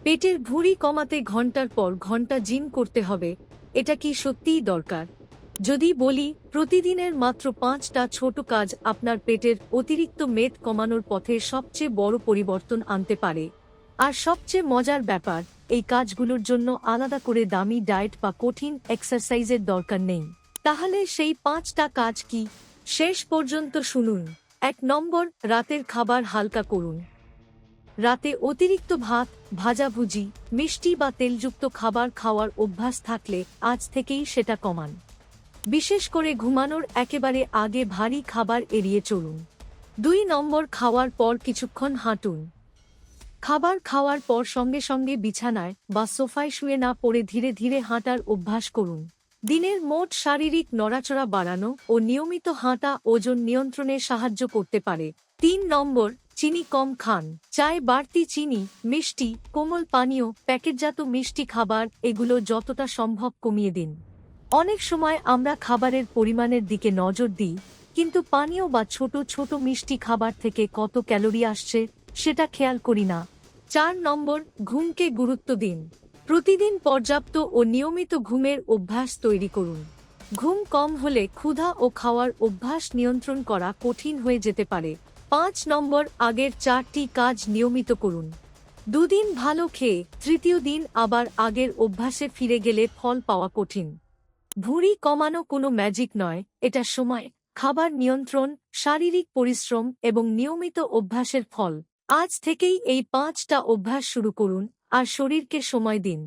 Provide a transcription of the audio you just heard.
পেটের ভুঁড়ি কমাতে ঘন্টার পর ঘন্টা জিম করতে হবে, এটা কি সত্যিই দরকার? যদি বলি প্রতিদিনের মাত্র 5টা ছোট কাজ আপনার পেটের অতিরিক্ত মেদ কমানোর পথে সবচেয়ে বড় পরিবর্তন আনতে পারে। আর সবচেয়ে মজার ব্যাপার, এই কাজগুলোর জন্য আলাদা করে দামি ডায়েট বা কঠিন এক্সারসাইজের দরকার নেই। তাহলে সেই 5টা কাজ কি? শেষ পর্যন্ত শুনুন। 1 নম্বর, রাতের খাবার হালকা করুন। রাতে অতিরিক্ত ভাত, ভাজাভুজি, মিষ্টি বা তেলযুক্ত খাবার খাওয়ার অভ্যাস থাকলে আজ থেকেই সেটা কমান। বিশেষ করে ঘুমানোর একেবারে আগে ভারী খাবার এড়িয়ে চলুন। 2 নম্বর, খাওয়ার পর কিছুক্ষণ হাঁটুন। খাবার খাওয়ার পর সঙ্গে সঙ্গে বিছানায় বা সোফায় শুয়ে না পড়ে ধীরে ধীরে হাঁটার অভ্যাস করুন। দিনের মোট শারীরিক নড়াচড়া বাড়ানো ও নিয়মিত হাঁটা ওজন নিয়ন্ত্রণে সাহায্য করতে পারে। 3 নম্বর, চিনি কম খান। চায়ে বাড়তি চিনি, মিষ্টি, কোমল পানীয়, প্যাকেটজাত মিষ্টি খাবার এগুলো যতটা সম্ভব কমিয়ে দিন। অনেক সময় আমরা খাবারের পরিমাণের দিকে নজর দিই, কিন্তু পানীয় বা ছোট ছোট মিষ্টি খাবার থেকে কত ক্যালোরি আসছে সেটা খেয়াল করি না। 4 নম্বর, ঘুমকে গুরুত্ব দিন। প্রতিদিন পর্যাপ্ত ও নিয়মিত ঘুমের অভ্যাস তৈরি করুন। ঘুম কম হলে ক্ষুধা ও খাওয়ার অভ্যাস নিয়ন্ত্রণ করা কঠিন হয়ে যেতে পারে। 5 নম্বর, আগের 4টি কাজ নিয়মিত করুন। দুদিন ভালো খেয়ে তৃতীয় দিন আবার আগের অভ্যাসে ফিরে গেলে ফল পাওয়া কঠিন। ভুঁড়ি কমানো কোনো ম্যাজিক নয়, এটা সময়, খাবার নিয়ন্ত্রণ, শারীরিক পরিশ্রম এবং নিয়মিত অভ্যাসের ফল। আজ থেকেই এই 5টা অভ্যাস শুরু করুন আর শরীরকে সময় দিন।